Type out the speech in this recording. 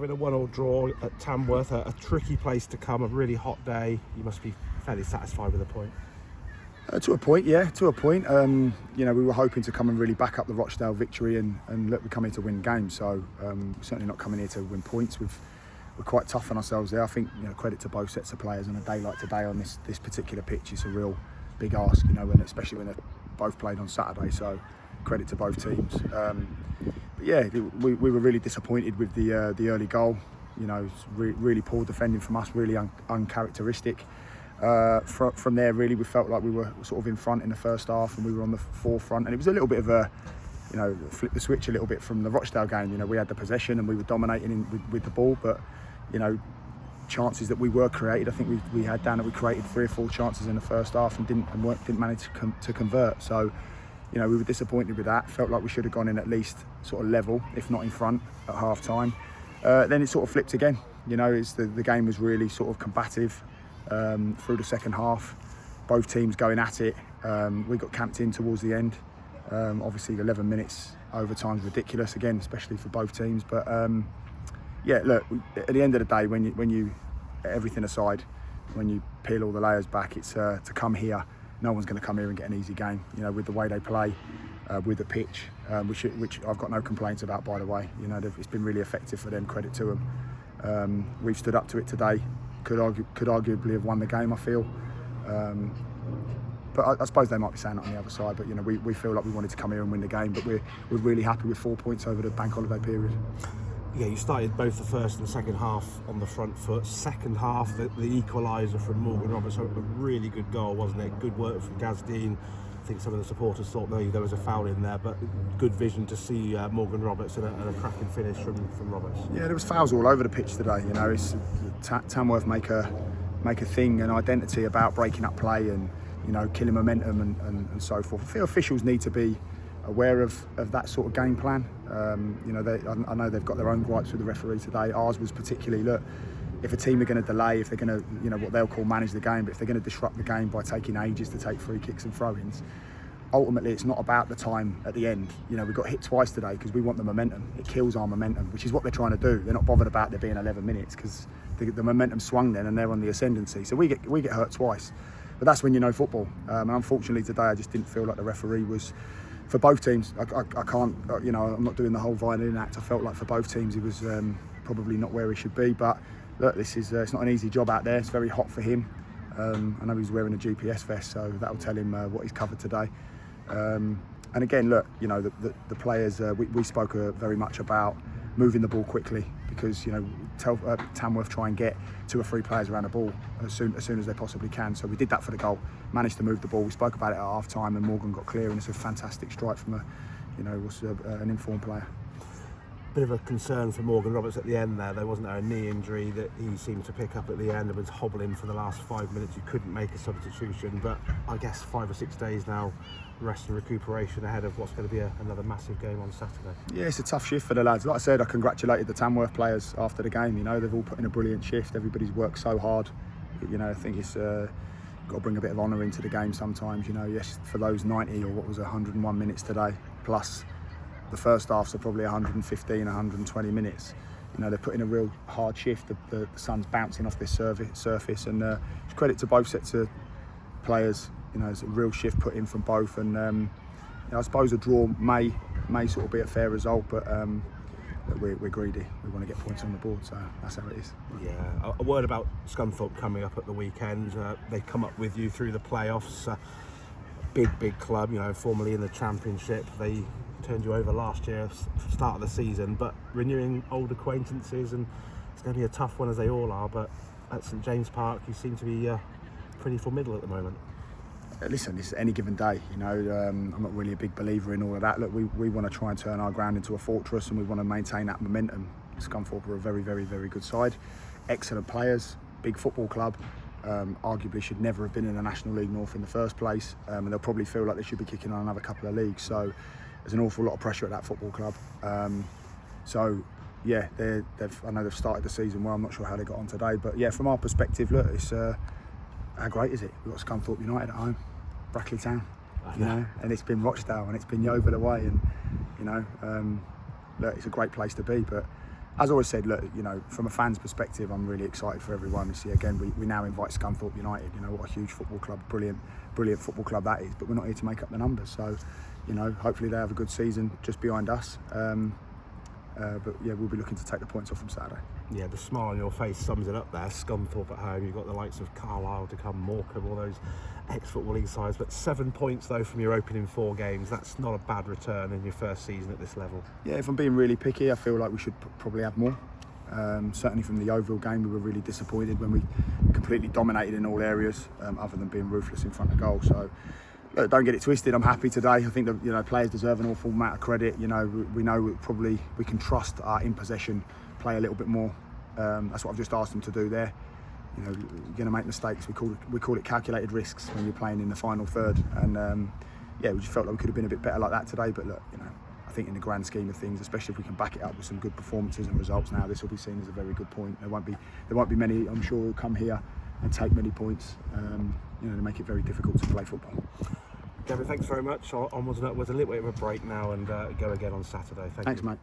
Gavin, a 1-1 draw at Tamworth, a tricky place to come, a really hot day. You must be fairly satisfied with the point. To a point, yeah, to a point. We were hoping to come and really back up the Rochdale victory and look, we're coming here to win games, so we're certainly not coming here to win points. We're quite tough on ourselves there. I think, credit to both sets of players on a day like today on this particular pitch. It's a real big ask, especially when they've both played on Saturday, so credit to both teams. But yeah, we were really disappointed with the early goal. Really poor defending from us, really uncharacteristic. From there, really, we felt like we were sort of in front in the first half and we were on the forefront, and it was a little bit of a, flip the switch a little bit from the Rochdale game. We had the possession and we were dominating with the ball, but chances that we were created, I think we had down that we created 3 or 4 chances in the first half and didn't manage to convert. So we were disappointed with that. Felt like we should have gone in at least sort of level, if not in front, at half time. Then it sort of flipped again. The game was really sort of combative through the second half. Both teams going at it. We got camped in towards the end. Obviously 11 minutes overtime's ridiculous again, especially for both teams. But look, at the end of the day, when you everything aside, when you peel all the layers back, it's to come here. No one's going to come here and get an easy game. With the way they play, with the pitch, which I've got no complaints about, by the way. It's been really effective for them. Credit to them. We've stood up to it today. Could arguably have won the game, I feel. But I suppose they might be saying that on the other side. But we feel like we wanted to come here and win the game. But we're really happy with 4 points over the bank holiday period. Yeah, you started both the first and the second half on the front foot. Second half, the equaliser from Morgan Roberts, a really good goal, wasn't it? Good work from Gaz Dean. I think some of the supporters thought maybe there was a foul in there, but good vision to see Morgan Roberts and a cracking finish from Roberts. Yeah, there was fouls all over the pitch today. It's Tamworth make a thing, an identity about breaking up play and killing momentum and so forth. I feel officials need to be aware of that sort of game plan. I know they've got their own gripes with the referee today. Ours was particularly, look, if a team are going to delay, if they're going to, what they'll call manage the game, but if they're going to disrupt the game by taking ages to take free kicks and throw-ins, ultimately it's not about the time at the end. We got hit twice today because we want the momentum. It kills our momentum, which is what they're trying to do. They're not bothered about there being 11 minutes because the momentum swung then and they're on the ascendancy. So we get hurt twice. But that's when you know football. And unfortunately today I just didn't feel like the referee was, for both teams, I can't, I'm not doing the whole violin act. I felt like for both teams he was probably not where he should be. But look, this is it's not an easy job out there. It's very hot for him. I know he's wearing a GPS vest, so that'll tell him what he's covered today. And again, look, the players, we spoke very much about moving the ball quickly because, Tamworth try and get 2 or 3 players around the ball as soon as they possibly can. So we did that for the goal, managed to move the ball. We spoke about it at half time and Morgan got clear, and it's a fantastic strike from an informed player. Bit of a concern for Morgan Roberts at the end there. There wasn't a knee injury that he seemed to pick up at the end and was hobbling for the last 5 minutes. You couldn't make a substitution, but I guess 5 or 6 days now, rest and recuperation ahead of what's going to be another massive game on Saturday. Yeah, it's a tough shift for the lads. Like I said, I congratulated the Tamworth players after the game. They've all put in a brilliant shift. Everybody's worked so hard. I think it's got to bring a bit of honour into the game sometimes. Yes, for those 90 or what was 101 minutes today, plus the first half, so probably 115, 120 minutes. They're putting a real hard shift. The sun's bouncing off this surface, and it's credit to both sets of players. It's a real shift put in from both, and I suppose a draw may sort of be a fair result, but we're greedy. We want to get points on the board, so that's how it is. Yeah, a word about Scunthorpe coming up at the weekend. They come up with you through the playoffs. Big club, formerly in the Championship. They turned you over last year, start of the season, but renewing old acquaintances, and it's going to be a tough one as they all are. But at St James Park, you seem to be pretty formidable at the moment. Listen, it's any given day. I'm not really a big believer in all of that. Look, we want to try and turn our ground into a fortress, and we want to maintain that momentum. Scunthorpe are a very, very, very good side, excellent players, big football club. Arguably should never have been in the National League North in the first place, and they'll probably feel like they should be kicking on another couple of leagues. So there's an awful lot of pressure at that football club. Yeah, I know they've started the season well. I'm not sure how they got on today, but yeah, from our perspective, look, it's how great is it? We've got Scunthorpe United at home, Brackley Town, and it's been Rochdale and it's been Yeovil away, and look, it's a great place to be. But as I always said, look, you know, from a fan's perspective, I'm really excited for everyone. We see again, we now invite Scunthorpe United. You know, what a huge football club, brilliant football club that is. But we're not here to make up the numbers. So, you know, hopefully they have a good season just behind us. But yeah, we'll be looking to take the points off from Saturday. Yeah, the smile on your face sums it up there. Scunthorpe at home, you've got the likes of Carlisle to come, Morecambe, all those ex-Football League sides. But 7 points though from your opening 4 games, that's not a bad return in your first season at this level. Yeah, if I'm being really picky, I feel like we should probably have more. Certainly from the Yeovil game, we were really disappointed when we completely dominated in all areas, other than being ruthless in front of goal. So look, don't get it twisted. I'm happy today. I think that, you know, players deserve an awful amount of credit. You know, we know we can trust our in possession play a little bit more. That's what I've just asked them to do there. You know, you're going to make mistakes. We call it calculated risks when you're playing in the final third. And yeah, we just felt like we could have been a bit better like that today. But look, you know, I think in the grand scheme of things, especially if we can back it up with some good performances and results now, this will be seen as a very good point. There won't be many, I'm sure, who'll come here and take many points. You know, to make it very difficult to play football. Gavin, thanks very much. Onwards and upwards, a little bit of a break now, and go again on Saturday. Thanks, mate.